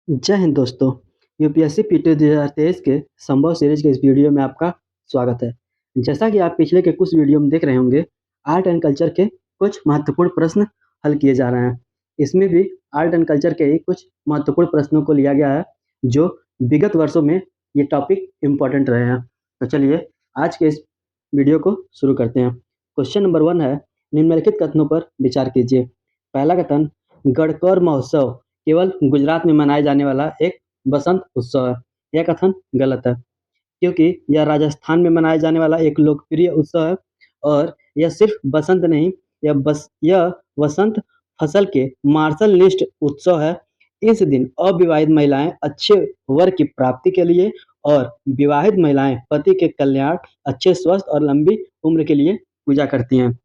जय हिंद दोस्तों। UPSC PT 2023 के संभव सीरीज के इस वीडियो में आपका स्वागत है। जैसा कि आप पिछले के कुछ वीडियो में देख रहे होंगे, आर्ट एंड कल्चर के कुछ महत्वपूर्ण प्रश्न हल किए जा रहे हैं। इसमें भी आर्ट एंड कल्चर के ही कुछ महत्वपूर्ण प्रश्नों को लिया गया है जो विगत वर्षों में ये टॉपिक इम्पोर्टेंट रहे हैं। तो चलिए आज के इस वीडियो को शुरू करते हैं। क्वेश्चन नंबर 1 है, निम्नलिखित कथनों पर विचार कीजिए। पहला कथन, गणकौर महोत्सव केवल गुजरात में मनाए जाने वाला एक बसंत उत्सव है। यह कथन गलत है क्योंकि यह राजस्थान में मनाया जाने वाला एक लोकप्रिय उत्सव है और यह सिर्फ बसंत नहीं, यह वसंत फसल के मार्शल लिस्ट उत्सव है। इस दिन अविवाहित महिलाएं अच्छे वर की प्राप्ति के लिए और विवाहित महिलाएं पति के कल्याण, अच्छे स्वास्थ्य और लंबी उम्र के लिए पूजा करती हैं।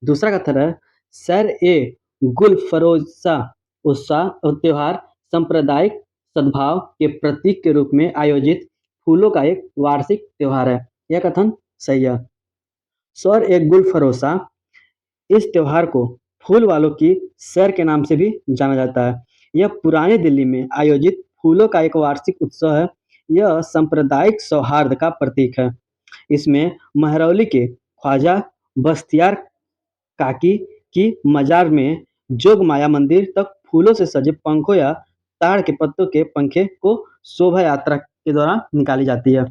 दूसरा कथन है, सैर ए गुल फरोजा उत्साह त्योहार सांप्रदायिक सद्भाव के प्रतीक के रूप में आयोजित फूलों का एक वार्षिक त्योहार है। यह कथन सही है। सौर ए गुल फरोसा, इस त्योहार को फूल वालों की सैर के नाम से भी जाना जाता है। यह पुरानी दिल्ली में आयोजित फूलों का एक वार्षिक उत्सव है। यह सांप्रदायिक सौहार्द का प्रतीक है। इसमें महरौली के ख्वाजा बख्तियार काकी की मजार में जोग माया मंदिर तक फूलों से सजे पंखों या ताड़ के पत्तों के पंखे को शोभा यात्रा के दौरान निकाली जाती है।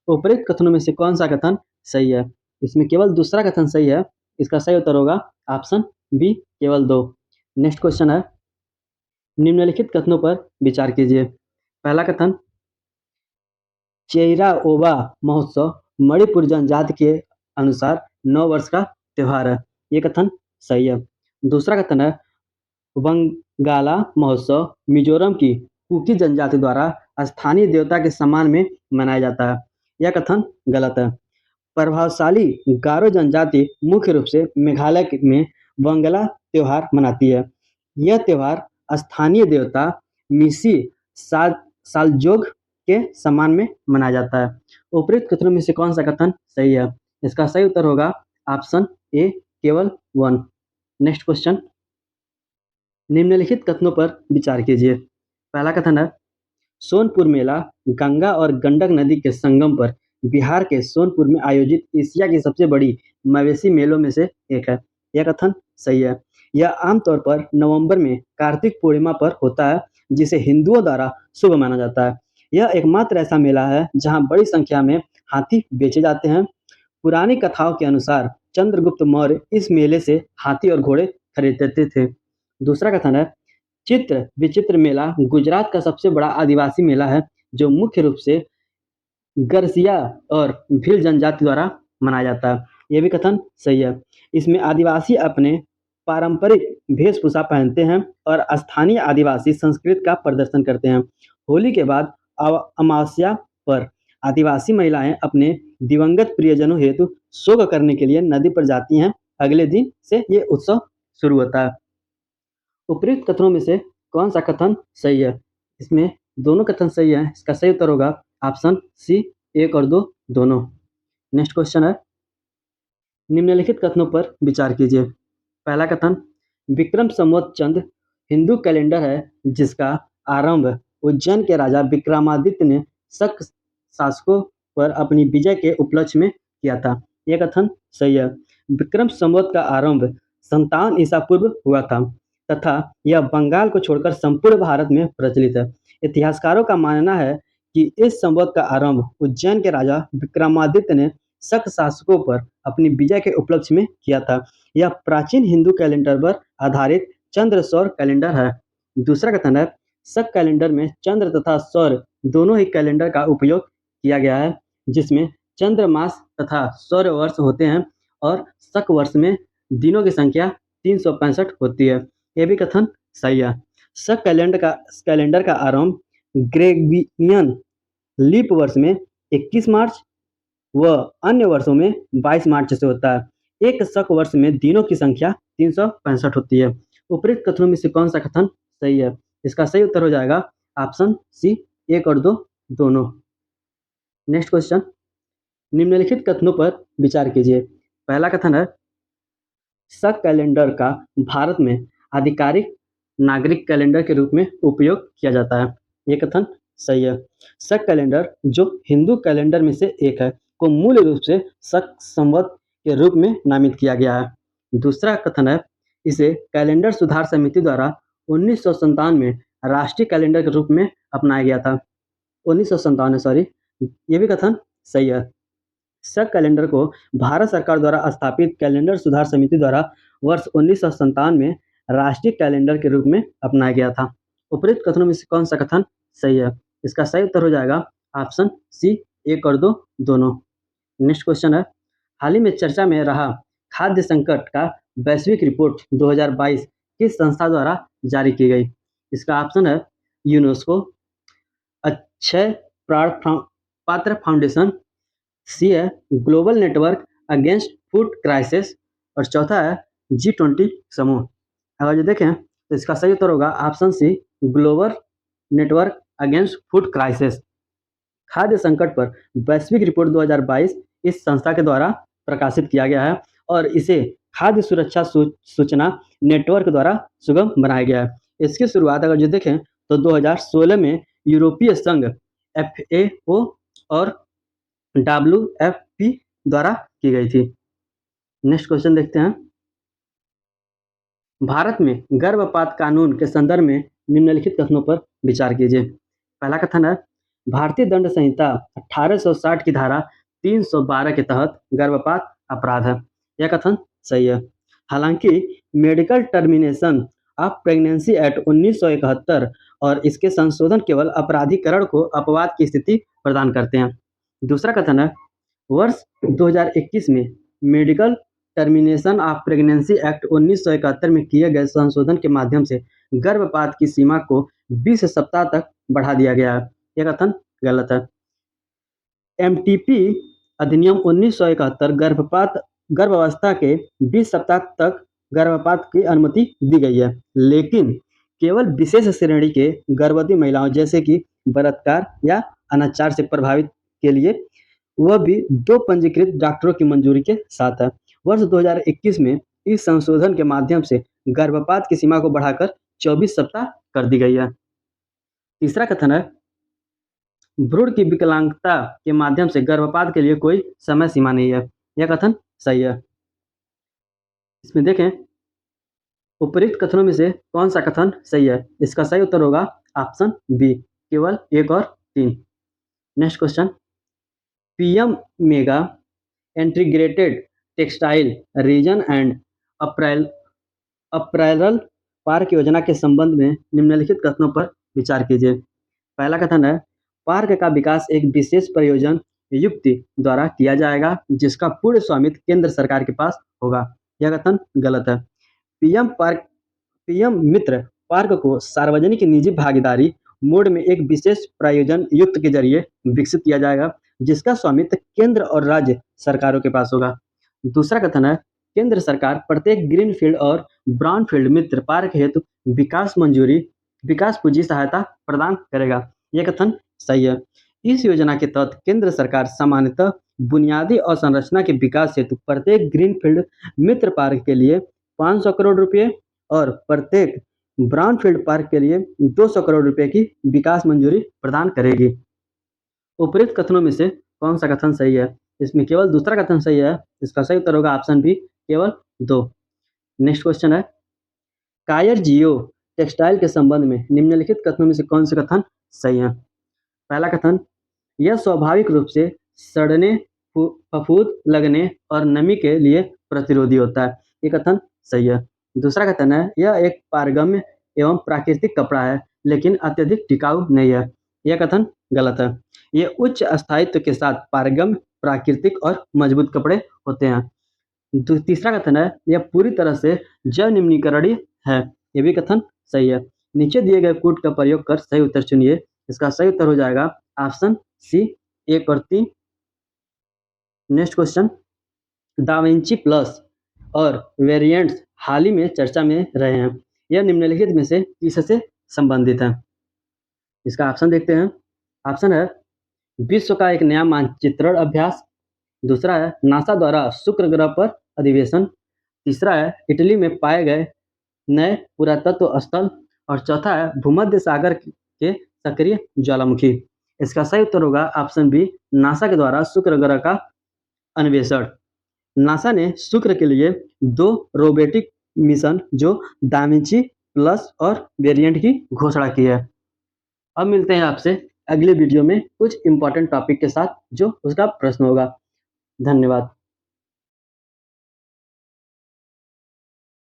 उपरोक्त कथनों में से कौन सा कथन सही है? इसमें केवल दूसरा कथन सही है। इसका सही उत्तर होगा ऑप्शन बी, केवल 2। नेक्स्ट क्वेश्चन है, निम्नलिखित कथनों पर विचार कीजिए। पहला कथन, चेइरा ओबा महोत्सव मणिपुर जनजाति के अनुसार 9 वर्ष का त्योहार है। ये कथन सही है। दूसरा कथन है, वंगाला महोत्सव मिजोरम की कुकी जनजाति द्वारा स्थानीय देवता के सम्मान में मनाया जाता है। यह कथन गलत है। प्रभावशाली गारो जनजाति मुख्य रूप से मेघालय में वंगला त्योहार मनाती है। यह त्योहार स्थानीय देवता मिसी सालजोग के सम्मान में मनाया जाता है। उपरोक्त कथनों में से कौन सा कथन सही है? इसका सही उत्तर होगा ऑप्शन ए, केवल 1। नेक्स्ट क्वेश्चन, निम्नलिखित कथनों पर विचार कीजिए। पहला कथन है, सोनपुर मेला गंगा और गंडक नदी के संगम पर बिहार के सोनपुर में आयोजित एशिया की सबसे बड़ी मवेशी मेलों में से एक है। यह कथन सही है। यह आमतौर पर नवंबर में कार्तिक पूर्णिमा पर होता है, जिसे हिंदुओं द्वारा शुभ माना जाता है। यह एकमात्र ऐसा मेला है जहां बड़ी संख्या में हाथी बेचे जाते हैं। पुरानी कथाओं के अनुसार चंद्रगुप्त मौर्य इस मेले से हाथी और घोड़े खरीदते थे। दूसरा कथन है, चित्र विचित्र मेला गुजरात का सबसे बड़ा आदिवासी मेला है जो मुख्य रूप से गरसिया और भील जनजाति द्वारा मनाया जाता है। यह भी कथन सही है। इसमें आदिवासी अपने पारंपरिक वेशभूषा पहनते हैं और स्थानीय आदिवासी संस्कृति का प्रदर्शन करते हैं। होली के बाद अमावस्या पर आदिवासी महिलाएं अपने दिवंगत प्रियजनों हेतु शोक करने के लिए नदी पर जाती हैं। अगले दिन से ये उत्सव शुरू होता है। उपयुक्त कथनों में से कौन सा कथन सही है? इसमें दोनों कथन सही है। इसका सही उत्तर होगा ऑप्शन सी, 1 और 2 दोनों। नेक्स्ट क्वेश्चन है, निम्नलिखित कथनों पर विचार कीजिए। पहला कथन, विक्रम संवत चंद्र हिंदू कैलेंडर है जिसका आरंभ उज्जैन के राजा विक्रमादित्य ने शक शासकों पर अपनी विजय के उपलक्ष्य में किया था। यह कथन सही है। विक्रम संवत का आरंभ 57 ईसा पूर्व हुआ था तथा यह बंगाल को छोड़कर संपूर्ण भारत में प्रचलित है। इतिहासकारों का मानना है कि इस संवत का आरंभ उज्जैन के राजा विक्रमादित्य ने शक शासकों पर अपनी विजय के उपलक्ष्य में किया था। यह प्राचीन हिंदू कैलेंडर पर आधारित चंद्र सौर कैलेंडर है। दूसरा कथन है, शक कैलेंडर में चंद्र तथा सौर दोनों ही कैलेंडर का उपयोग किया गया है, जिसमें चंद्र मास तथा सौर वर्ष होते हैं और शक वर्ष में दिनों की संख्या 365 होती है। यह भी कथन सही है। शक कैलेंडर का आरंभ ग्रेगोरियन लीप वर्ष में 21 मार्च व अन्य वर्षों में 22 मार्च से होता है। एक शक वर्ष में दिनों की संख्या 365 होती है। उपरोक्त कथनों में से कौन सा कथन सही है? इसका सही उत्तर हो जाएगा ऑप्शन सी, 1 और 2 दोनों। नेक्स्ट क्वेश्चन, निम्नलिखित कथनों पर विचार कीजिए। पहला कथन है, शक कैलेंडर का भारत में आधिकारिक नागरिक कैलेंडर के रूप में उपयोग किया जाता है। ये कथन सही है। शक कैलेंडर जो हिंदू कैलेंडर में से एक है को मूल रूप से शक संवत के रूप में नामित किया गया है। दूसरा कथन है इसे कैलेंडर सुधार समिति द्वारा 1957 में राष्ट्रीय कैलेंडर के रूप में अपनाया गया था। 1957 सॉरी, ये भी कथन सही है। शक कैलेंडर को भारत सरकार द्वारा स्थापित कैलेंडर सुधार समिति द्वारा वर्ष 1957 में राष्ट्रीय कैलेंडर के रूप में अपनाया गया था। उपरोक्त कथनों में से कौन सा कथन सही है? इसका सही उत्तर हो जाएगा ऑप्शन सी, 1 और 2 दोनों। नेक्स्ट क्वेश्चन है, हाल ही में चर्चा में रहा खाद्य संकट का वैश्विक रिपोर्ट 2022 किस संस्था द्वारा जारी की गई? इसका ऑप्शन है यूनेस्को, अक्षय पात्र फाउंडेशन, सी है global network against food crisis और चौथा है G20 समूह। अगर जो देखें तो इसका सही उत्तर होगा option C, global network against food crisis. खाद्य संकट पर वैश्विक रिपोर्ट 2022 इस संस्था के द्वारा प्रकाशित किया गया है और इसे खाद्य सुरक्षा सूचना नेटवर्क द्वारा सुगम बनाया गया है। इसकी शुरुआत अगर जो देखें तो 2016 में यूरोपीय संघ FAO और WFP द्वारा की गई थी। नेक्स्ट क्वेश्चन देखते हैं, भारत में गर्भपात कानून के संदर्भ में निम्नलिखित कथनों पर विचार कीजिए। पहला कथन है भारतीय दंड संहिता 1860 की धारा 312 के तहत गर्भपात अपराध है। यह कथन सही है। हालांकि medical termination of pregnancy act 1971 और इसके संशोधन केवल अपराधीकरण को अपवाद की स्थिति प्रदान करते हैं। दूसरा कथन है वर्ष 2021 में medical termination of pregnancy act 1971 में किए गए संशोधन के माध्यम से गर्भपात की सीमा को 20 सप्ताह तक बढ़ा दिया गया है। यह कथन गलत है। MTP अधिनियम 1971 गर्भावस्था के 20 सप्ताह तक गर्भपात की अनुमति दी गई है, लेकिन केवल विशेष श्रेणी के गर्भवती महिलाओं जैसे कि बलात्कार या अनाचार से प्रभावित के लिए, वह भी 2 पंजीकृत डॉक्टरों की मंजूरी के साथ है। वर्ष 2021 में इस संशोधन के माध्यम से गर्भपात की सीमा को बढ़ाकर 24 सप्ताह कर दी गई है। तीसरा कथन है भ्रूण की विकलांगता के माध्यम से गर्भपात के लिए कोई समय सीमा नहीं है। यह कथन सही है। इसमें देखें उपरोक्त कथनों में से कौन सा कथन सही है? इसका सही उत्तर होगा ऑप्शन बी, केवल 1 और 3। Next question, PM mega integrated textile reason and apparel park योजना के संबंध में निम्नलिखित कथनों पर विचार कीजिए। पहला कथन है पार्क का विकास एक विशेष प्रयोजन युक्ति द्वारा किया जाएगा जिसका पूर्ण स्वामित्व केंद्र सरकार के पास होगा। यह कथन गलत है। PM मित्र पार्क को सार्वजनिक निजी भागीदारी मोड में एक विशेष प्रयोजन युक्त के जरिए विकसित किया जाएगा जिसका स्वामित्व केंद्र और राज्य सरकारों के पास होगा। दूसरा कथन है केंद्र सरकार प्रत्येक ग्रीनफील्ड और ब्राउनफील्ड मित्र पार्क हेतु विकास पूंजी सहायता प्रदान करेगा। यह कथन सही है। इस योजना के तहत केंद्र सरकार सामान्यतः बुनियादी अवसंरचना के विकास हेतु प्रत्येक ग्रीनफील्ड मित्र पार्क के लिए 500 करोड़ रुपए और प्रत्येक ब्राउनफील्ड पार्क के लिए 200 करोड़ रुपए की विकास मंजूरी प्रदान करेगी। उपरोक्त कथनों में से कौन सा कथन सही है? इसमें केवल दूसरा कथन सही है। इसका सही उत्तर होगा ऑप्शन बी, केवल 2। नेक्स्ट क्वेश्चन है कायर जियो टेक्सटाइल के संबंध में निम्नलिखित कथनों में से कौन से कथन सही है? पहला कथन यह स्वाभाविक रूप से सड़ने, फफूंद लगने और नमी के लिए प्रतिरोधी होता है। ये कथन सही है। दूसरा कथन है यह एक पारगम्य एवं प्राकृतिक कपड़ा है लेकिन अत्यधिक टिकाऊ नहीं है। यह कथन गलत है। ये उच्च स्थायित्व के साथ पारगम्य, प्राकृतिक और मजबूत कपड़े होते हैं। तीसरा कथन है यह पूरी तरह से जैव निम्नीकरणीय है। यह भी कथन सही है। नीचे दिए गए कोड का प्रयोग कर सही उत्तर चुनिए। इसका सही उत्तर हो जाएगा ऑप्शन सी, 1 और 3। Next question, da Vinci plus और वेरिएंट्स हाल ही में चर्चा में रहे हैं। यह निम्नलिखित में से किससे संबंधित है? इसका ऑप्शन देखते हैं। ऑप्शन है विश्व का एक नया मानचित्रण अभ्यास, दूसरा है नासा द्वारा शुक्र ग्रह पर अधिवेशन, तीसरा है इटली में पाए गए नए पुरातत्व स्थल और चौथा है भूमध्य सागर के सक्रिय ज्वालामुखी। इसका सही उत्तर होगा ऑप्शन बी, नासा के द्वारा शुक्र ग्रह का अन्वेषण। नासा ने शुक्र के लिए 2 रोबोटिक मिशन जो दाविंची प्लस और वेरिएंट की घोषणा की है। अब मिलते हैं आपसे अगले वीडियो में कुछ इंपॉर्टेंट टॉपिक के साथ जो उसका प्रश्न होगा। धन्यवाद।